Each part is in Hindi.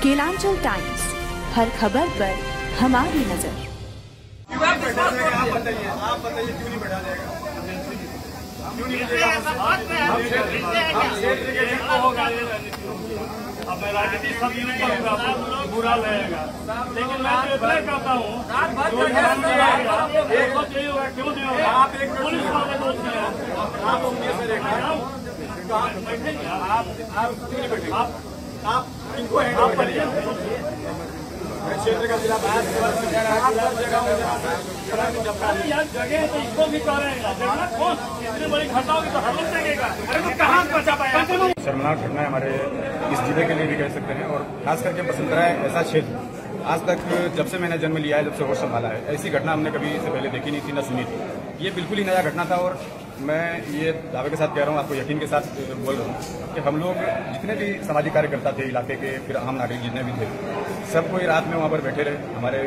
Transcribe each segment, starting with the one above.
केलांचल टाइम्स, हर खबर पर हमारी नजर। आप बताइए क्यों नहीं बैठा जाएगा? क्यों नहीं अब मैं राजनीति सब यूज करूंगा, बुरा लगेगा, लेकिन मैं तो इतना कहता हूँ क्यों नहीं होगा? आप एक पुलिस वाले दोस्त हैं, आप इनको हैंडल करिए। क्षेत्र का जिला यार जगह तो इसको भी करेगा, कौन इतनी बड़ी घटना होगी तो हम लोग देखेगा। अरे तो कहाँ बचा पाएगा? शर्मनाक घटना है हमारे इस जिले के लिए भी कह सकते हैं, और खास करके बसंतरा ऐसा क्षेत्र आज तक जब से मैंने जन्म लिया है, जब से होश संभाला है, ऐसी घटना हमने कभी इससे पहले देखी नहीं थी, न सुनी थी। ये बिल्कुल ही नया घटना था, और मैं ये दावे के साथ कह रहा हूँ, आपको यकीन के साथ बोल रहा हूँ कि हम लोग जितने भी सामाजिक कार्यकर्ता थे इलाके के, फिर आम नागरिक जितने भी थे, सब कोई रात में वहाँ पर बैठे रहे। हमारे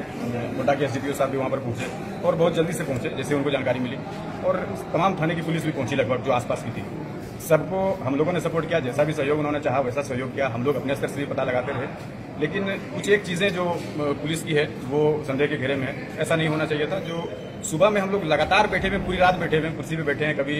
गोड्डा के एसडीपीओ साहब भी वहाँ पर पहुंचे, और बहुत जल्दी से पहुंचे जैसे उनको जानकारी मिली, और तमाम थाने की पुलिस भी पहुंची लगभग जो आसपास की थी। सबको हम लोगों ने सपोर्ट किया, जैसा भी सहयोग उन्होंने चाहा वैसा सहयोग किया। हम लोग अपने स्तर से भी पता लगाते रहे, लेकिन कुछ एक चीज़ें जो पुलिस की है वो संदेह के घेरे में है। ऐसा नहीं होना चाहिए था। जो सुबह में हम लोग लगातार बैठे हुए, पूरी रात बैठे हुए, कुर्सी पे बैठे हैं, कभी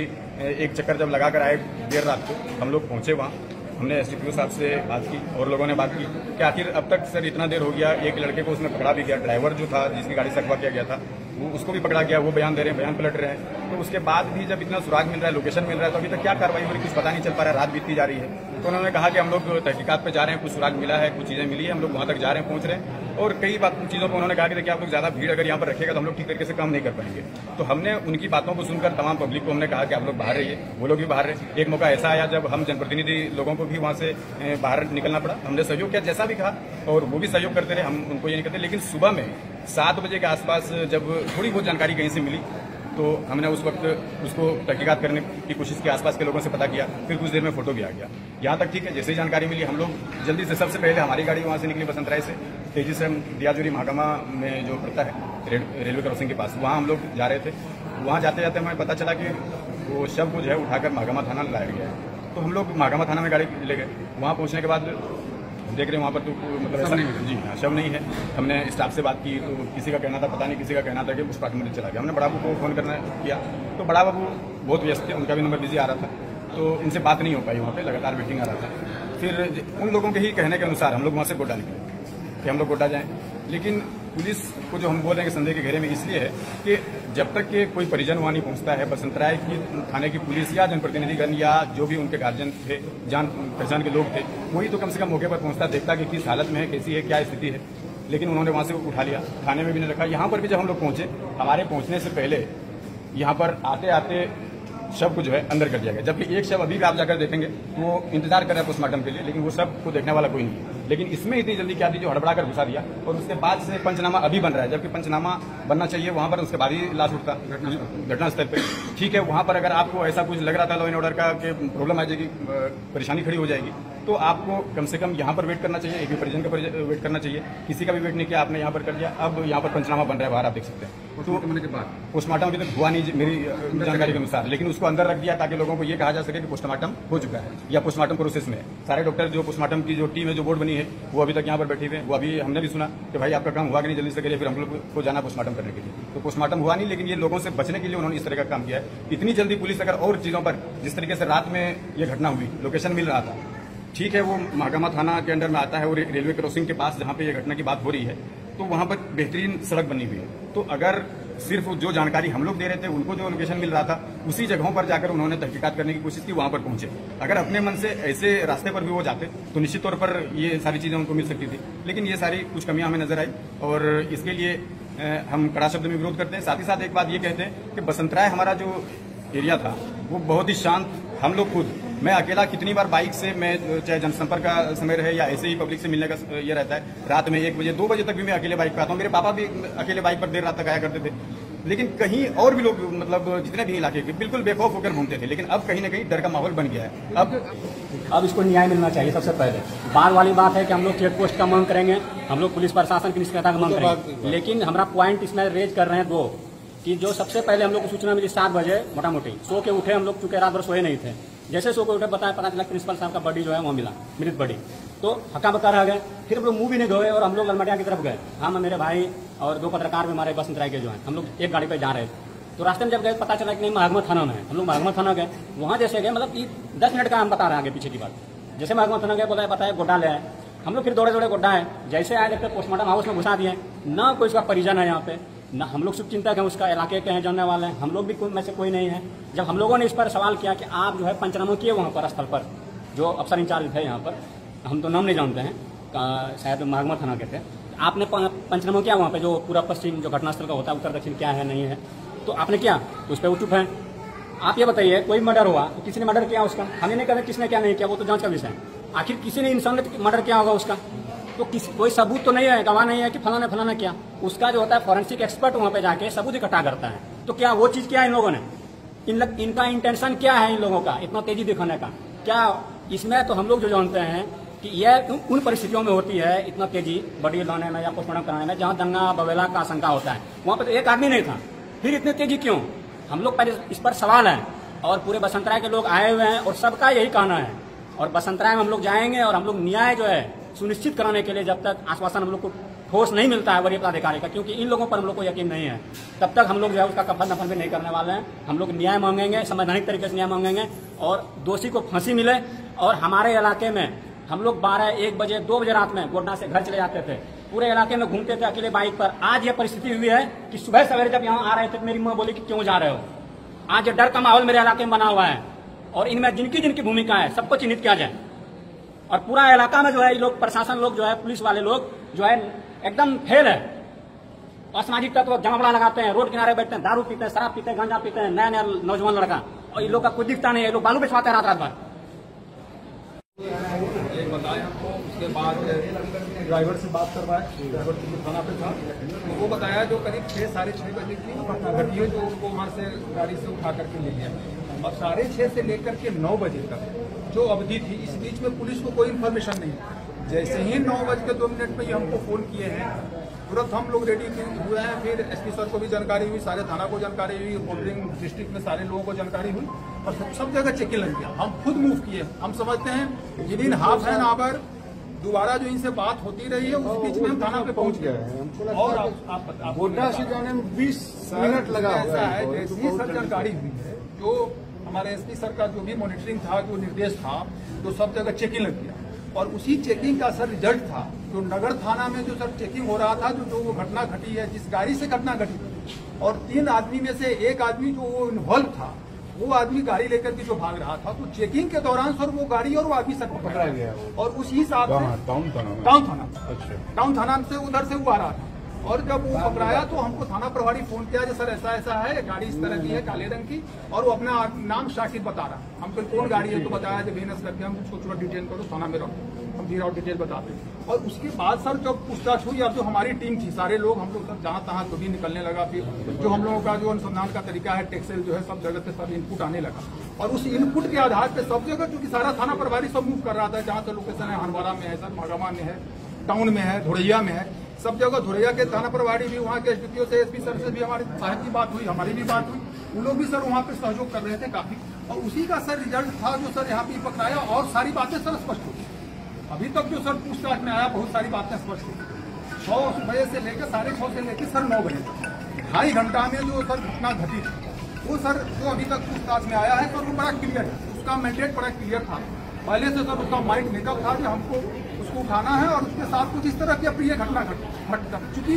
एक चक्कर जब लगा कर आए देर रात को, हम लोग पहुंचे वहाँ, हमने एसडीपीओ साहब से बात की और लोगों ने बात की कि आखिर अब तक सर इतना देर हो गया, एक लड़के को उसने पकड़ा भी गया, ड्राइवर जो था जिसकी गाड़ी से अगवा किया गया था वो उसको भी पकड़ा गया, वो बयान दे रहे हैं, बयान पलट रहे हैं। तो उसके बाद भी जब इतना सुराग मिल रहा है, लोकेशन मिल रहा है, तो अभी तक क्या कार्रवाई हो रही है कुछ पता नहीं चल पा रहा है, रात बीतती जा रही है। तो उन्होंने कहा कि हम लोग तहकीकात पे जा रहे हैं, कुछ सुराग मिला है, कुछ चीजें मिली है, हम लोग वहां तक जा रहे हैं, पहुंच रहे हैं। और कई चीजों पर उन्होंने कहा कि देखिए आप लोग ज्यादा भीड़ अगर यहाँ पर रखेगा तो हम लोग ठीक तरीके से काम नहीं कर पाएंगे। तो हमने उनकी बातों को सुनकर तमाम पब्लिक को हमने कहा कि आप लोग बाहर रहिए, वो लोग भी बाहर रहे। एक मौका ऐसा आया जब हम जनप्रतिनिधि लोगों को भी वहां से बाहर निकलना पड़ा, हमने सहयोग किया जैसा भी कहा, और वो भी सहयोग करते रहे, हम उनको ये नहीं कहते। लेकिन सुबह में 7 बजे के आसपास जब थोड़ी बहुत जानकारी कहीं से मिली तो हमने उस वक्त उसको तहकीकात करने की कोशिश की, आसपास के लोगों से पता किया, फिर कुछ देर में फोटो भी आ गया। यहाँ तक ठीक है, जैसे ही जानकारी मिली हम लोग जल्दी से, सबसे पहले हमारी गाड़ी वहाँ से निकली बसंतराय से, तेजी से हम दियाजुरी महागमा में जो पड़ता है रेलवे क्रॉसिंग के पास, वहाँ हम लोग जा रहे थे। वहाँ जाते जाते हमें पता चला कि वो शव को जो है उठाकर महागमा थाना लाया गया है। तो हम लोग महागमा थाना में गाड़ी ले गए। वहाँ पहुँचने के बाद देख रहे हैं वहाँ पर तो मतलब ऐसा नहीं, जी हाँ, शव नहीं है। हमने स्टाफ से बात की तो किसी का कहना था, पता नहीं किसी का कहना था कि पोस्टमार्टम में चला गया। हमने बड़ा बाबू को फोन करना किया तो बड़ा बाबू बहुत व्यस्त थे, उनका भी नंबर बिजी आ रहा था, तो इनसे बात नहीं हो पाई। वहाँ पे लगातार वेटिंग आ रहा था। फिर उन लोगों के ही कहने के अनुसार हम लोग वहाँ से गोड्डा निकले कि हम लोग गोड्डा जाएं। लेकिन पुलिस को जो हम बोल रहे हैं संदेह के घेरे में इसलिए है कि जब तक के कोई परिजन वहाँ नहीं पहुँचता है, बसंतराय की थाने की पुलिस या जनप्रतिनिधिगण या जो भी उनके गार्जियन थे, जान पहचान के लोग थे, वही तो कम से कम मौके पर पहुँचता, देखता कि किस हालत में है, कैसी है, क्या स्थिति है। लेकिन उन्होंने वहाँ से उठा लिया, थाने में भी नहीं रखा। यहाँ पर भी जब हम लोग पहुँचे, हमारे पहुँचने से पहले यहाँ पर आते आते शव को जो है अंदर कर दिया गया, जबकि एक शव अभी भी आप जाकर देखेंगे वो इंतजार कर रहा है पोस्टमार्टम के लिए, लेकिन वो शव को देखने वाला कोई नहीं है। लेकिन इसमें इतनी जल्दी क्या थी जो हड़बड़ा कर घुसा दिया, और उसके बाद से पंचनामा अभी बन रहा है, जबकि पंचनामा बनना चाहिए वहां पर, उसके बाद ही लाश उठता घटनास्थल पे। ठीक है, वहां पर अगर आपको ऐसा कुछ लग रहा था लॉ एंड ऑर्डर का कि प्रॉब्लम आ जाएगी, परेशानी खड़ी हो जाएगी, तो आपको कम से कम यहाँ पर वेट करना चाहिए, एक भी परिजन का वेट करना चाहिए। किसी का भी वेट नहीं किया, आपने यहाँ पर कर दिया। अब यहाँ पर पंचनामा बन रहा है बाहर, आप देख सकते हैं। तो पोस्टमार्टम अभी तक हुआ नहीं मेरी जानकारी के अनुसार, लेकिन उसको अंदर रख दिया ताकि लोगों को ये कहा जा सके कि पोस्टमार्टम हो चुका है या पोस्टमार्टम प्रोसेस में है। सारे डॉक्टर जो पोस्टमार्टम की जो टीम है, जो बोर्ड बनी है, वो अभी तक यहाँ पर बैठी हुई है। वो अभी हमने भी सुना कि भाई आपका काम हुआ कि नहीं, जल्दी से करिए, फिर हम लोग को जाना पोस्टमार्टम करने के लिए। तो पोस्टमार्टम हुआ नहीं, लेकिन ये लोगों से बचने के लिए उन्होंने इस तरह का काम किया है। इतनी जल्दी पुलिस अगर और चीजों पर, जिस तरीके से रात में ये घटना हुई, लोकेशन मिल रहा था, ठीक है, वो महागमा थाना के अंडर में आता है, और रेलवे क्रॉसिंग के पास जहाँ पे ये घटना की बात हो रही है, तो वहाँ पर बेहतरीन सड़क बनी हुई है। तो अगर सिर्फ जो जानकारी हम लोग दे रहे थे, उनको जो लोकेशन मिल रहा था, उसी जगहों पर जाकर उन्होंने तहकीकात करने की कोशिश की, वहां पर पहुंचे। अगर अपने मन से ऐसे रास्ते पर भी वो जाते तो निश्चित तौर पर ये सारी चीजें उनको मिल सकती थी। लेकिन ये सारी कुछ कमियां हमें नजर आई, और इसके लिए हम कड़ा शब्द में विरोध करते हैं। साथ ही साथ एक बात ये कहते हैं कि बसंतराय हमारा जो एरिया था वो बहुत ही शांत, हम लोग खुद, मैं अकेला कितनी बार बाइक से, मैं चाहे जनसंपर्क का समय रहे या ऐसे ही पब्लिक से मिलने का ये रहता है, रात में 1 बजे 2 बजे तक भी मैं अकेले बाइक पर आता हूँ। मेरे पापा भी अकेले बाइक पर देर रात तक आया करते थे। लेकिन कहीं और भी लोग, मतलब जितने भी इलाके के, बिल्कुल बेखौफ होकर घूमते थे। लेकिन अब कहीं ना कहीं डर का माहौल बन गया है। अब इसको न्याय मिलना चाहिए। सबसे पहले बार वाली बात है कि हम लोग चेक पोस्ट का मांग करेंगे, हम लोग पुलिस प्रशासन की निष्क्रियता का मांग करेंगे। लेकिन हमारा पॉइंट इसमें रेज कर रहे हैं दो, कि जो सबसे पहले हम लोग को सूचना मिली 7 बजे, मोटा मोटी सो के उठे हम लोग, चूंकि रात भर सोए नहीं थे। जैसे सो के उठे पता चला प्रिंसिपल साहब का बॉडी जो है वहाँ मिला, मृत बॉडी। तो हक्का बक्का रह गए। फिर हम लोग मुंह भी नहीं धोए और हम लोग ललमटिया की तरफ गए। हम मेरे भाई और 2 पत्रकार भी हमारे बसंतराय के जो हैं, हम लोग एक गाड़ी पे जा रहे थे। तो रास्ते में जब गए पता चला कि नहीं महकमा थाना में है। हम लोग महकमा थाना गए, वहाँ जैसे गए मतलब 10 मिनट का हम बता रहे हैं आगे पीछे की बात। जैसे महकमा थाना गए बताया गोड्डा ले आए। हम लोग फिर दौड़े गोड्डा है, जैसे आए देखते पोस्टमार्टम हाउस में घुसा दिए। ना कोई उसका परिजन है यहाँ पे, ना हम लोग शुभचिंतक हैं, उसका इलाके के हैं, जानने वाले हैं। हम लोग भी में से कोई नहीं है। जब हम लोगों ने इस पर सवाल किया कि आप जो है पंचनामा किए वहाँ पर स्थल पर, जो अफसर इंचार्ज थे यहाँ पर, हम तो नाम नहीं जानते हैं, शायद महकमा थाना के थे, आपने पंचनामा किया वहाँ पे जो पूरा पश्चिम जो घटनास्थल का होता है, उत्तर दक्षिण क्या है नहीं है, तो आपने क्या, तो उस पर वो चुप है। आप ये बताइए कोई मर्डर हुआ तो किसी ने मर्डर किया उसका, हमें नहीं कहते किसने क्या नहीं किया, वो तो जांच का विषय है। आखिर किसी ने इंसान ने मर्डर किया होगा उसका, तो कोई सबूत तो नहीं है, गवाह नहीं है कि फलाना किया। उसका जो होता है फॉरेंसिक एक्सपर्ट वहाँ पे जाके सबूत इकट्ठा करता है। तो क्या वो चीज क्या इन लोगों ने, इनका इंटेंशन क्या है इन लोगों का इतना तेजी दिखाने का, क्या इसमें? तो हम लोग जो जानते हैं कि यह उन परिस्थितियों में होती है इतना तेजी बॉडी लाने में या पोस्टमार्टम कराने में जहाँ दंगा बवेला का आशंका होता है। वहाँ पे तो एक आदमी नहीं था, फिर इतनी तेजी क्यों? हम लोग पर इस पर सवाल है। और पूरे बसंतराय के लोग आए हुए हैं और सबका यही कहना है। और बसंतराय में हम लोग जाएंगे और हम लोग न्याय जो है सुनिश्चित कराने के लिए, जब तक आश्वासन हम लोग को ठोस नहीं मिलता है वरीय पदाधिकारी का, क्योंकि इन लोगों पर हम लोग को यकीन नहीं है, तब तक हम लोग जो है उसका कफन दफन भी नहीं करने वाले हैं। हम लोग न्याय मांगेंगे, संवैधानिक तरीके से न्याय मांगेंगे और दोषी को फांसी मिले। और हमारे इलाके में हम लोग 12, 1 बजे, 2 बजे रात में गोड्डा से घर चले जाते थे, पूरे इलाके में घूमते थे अकेले बाइक पर। आज यह परिस्थिति हुई है कि सुबह सवेरे जब यहाँ आ रहे थे मेरी माँ बोली कि क्यों जा रहे हो। आज डर का माहौल मेरे इलाके में बना हुआ है और इनमें जिनकी भूमिका है सबको चिन्हित किया जाए। और पूरा इलाका में जो है ये लोग, प्रशासन लोग जो है, पुलिस वाले लोग जो है एकदम फेल है। असामाजिक तत्व जमावड़ा लगाते हैं, रोड किनारे बैठते हैं, दारू पीते हैं, शराब पीते हैं, गांजा पीते हैं, नया नौजवान लड़का, और ये लोग का कोई दिखता नहीं है। ये लोग बालू बिछवाते हैं रात भर। बताया हमको, उसके बाद ड्राइवर से बात करवाए, ड्राइवर जो थाना पे था, तो वो बताया जो करीब 6, साढ़े 6 बजे की घटना है, जो उनको वहाँ से गाड़ी से उठा करके ले गया। और 6:30 से लेकर के 9 बजे तक जो अवधि थी, इस बीच में पुलिस को कोई इन्फॉर्मेशन नहीं। जैसे ही 9:02 पे हमको फोन किए हैं, तुरंत हम लोग रेडी हुए हैं। फिर एसपी सर को भी जानकारी हुई, सारे थाना को जानकारी हुई, बॉर्डरिंग डिस्ट्रिक्ट में सारे लोगों को जानकारी हुई और सब जगह चेकिंग लग गया। हम खुद मूव किए। हम समझते हैं विदिन हाफ एन आवर दोबारा जो इनसे बात होती रही है, उस बीच में हम थाना पे पहुंच गए। और आप गोड्डा से जाने में 20 मिनट लगा ऐसा है, जैसी सर जानकारी हुई है, जो हमारे एसपी सर का जो भी मॉनिटरिंग था, जो निर्देश था, तो सब जगह चेकिंग लग गया। और उसी चेकिंग का सर रिजल्ट था, जो नगर थाना में जो सर चेकिंग हो रहा था, जो वो घटना घटी है, जिस गाड़ी से घटना घटी, और 3 आदमी में से एक आदमी जो वो इन्वॉल्व था, वो आदमी गाड़ी लेकर के जो भाग रहा था, तो चेकिंग के दौरान सर वो गाड़ी और वो आदमी सर पकड़ा गया। और उसी हिसाब से टाउन थाना से उधर से वो आ रहा था। और जब वो पकड़ाया तो हमको थाना प्रभारी फोन किया, सर ऐसा है, गाड़ी इस तरह की है, काले रंग की, और वो अपना नाम शाकिर बता रहा। हम फिर कौन गाड़ी है तो बताया जब बेनस करके हम उसको थोड़ा डिटेल करो, थाना में रहो, हम फिर और डिटेल बताते। और उसके बाद सर जब पूछताछ हुई, अब जो हमारी टीम थी, सारे लोग हम लोग जहाँ तहाँ तो भी निकलने लगा। फिर जो हम लोगों का जो अनुसंधान का तरीका है, टेक्सटाइल जो है, सब जगह से सब इनपुट आने लगा। और उस इनपुट के आधार पर सब जगह, क्योंकि सारा थाना प्रभारी सब मूव कर रहा था, जहाँ से लोकेशन है, हरवाड़ा में है सर, महागामा में है, टाउन में है, धोरैया में है, सब जगह। धोरैया के थाना प्रभारी भी, वहाँ के एसडीपीओ से, एसपी सर से भी हमारी साहब की बात हुई, हमारी भी बात हुई, उन लोग भी सर वहाँ पे सहयोग कर रहे थे काफी। और उसी का सर रिजल्ट था जो सर यहाँ पे पकड़ाया। और सारी बातें सर स्पष्ट हुई। अभी तक जो सर पूछताछ में आया, बहुत सारी बातें स्पष्ट हुई। 6 बजे से लेकर 6:30 से लेकर सर 9 बजे तक 2.5 घंटा में जो सर घटना घटी थी, वो सर जो अभी तक पूछताछ में आया है, सर वो बड़ा क्लियर है। उसका मैंडेट बड़ा क्लियर था। पहले से सर उसका माइंड मेकअप था कि हमको उसको उठाना है और उसके साथ कुछ इस तरह की अप्रिय घटना घट चुकी।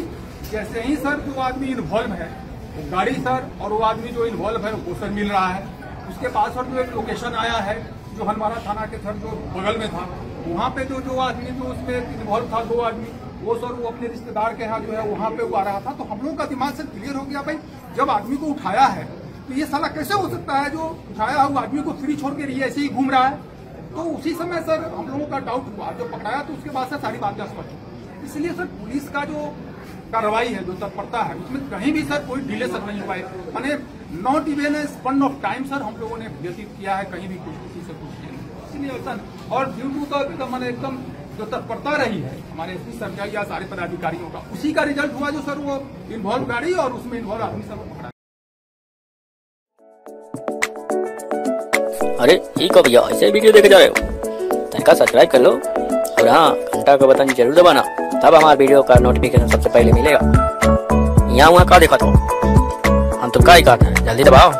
जैसे ही सर जो आदमी इन्वॉल्व है, वो गाड़ी सर, और वो आदमी जो इन्वॉल्व है वो सर मिल रहा है। उसके पास सर जो एक लोकेशन आया है, जो हनवारा थाना के सर जो बगल में था, वहाँ पे जो आदमी जो उसमें इन्वॉल्व था, 2 आदमी, वो सर वो अपने रिश्तेदार के यहाँ जो है वहाँ पे वो आ रहा था। तो हम लोगों का दिमाग से क्लियर हो गया, भाई जब आदमी को उठाया है तो ये साला कैसे हो सकता है जो उठाया हुआ आदमी को फ्री छोड़ के ऐसे ही घूम रहा है। तो उसी समय सर हम लोगों का डाउट हुआ, जो पकड़ाया तो उसके बाद से सारी बातें स्पष्ट हुई। इसलिए सर पुलिस का जो कार्रवाई है, जो तत्परता है, उसमें कहीं भी सर कोई डिले सर नहीं हुआ है। मैंने not even a span of time sir हम लोगों ने व्यतीत किया है, कहीं भी कुछ किसी से कुछ किया नहीं। इसलिए सर, और ड्यू टू तो मैंने एकदम जो तत्परता रही है हमारे एसपी सर का या सारे पदाधिकारियों का, उसी का रिजल्ट हुआ जो सर वो इन्वॉल्व गाड़ी और उसमें इन्वॉल्व आदमी सर को पकड़ा। अरे ठीक हो भैया, ऐसे वीडियो देखे जा रहे हो, चैनल का सब्सक्राइब कर लो और हाँ, घंटा का बटन जरूर दबाना, तब हमारे वीडियो का नोटिफिकेशन सबसे पहले मिलेगा। यहाँ वहाँ का देखा तो हम तो क्या ही कहते हैं, जल्दी दबाओ।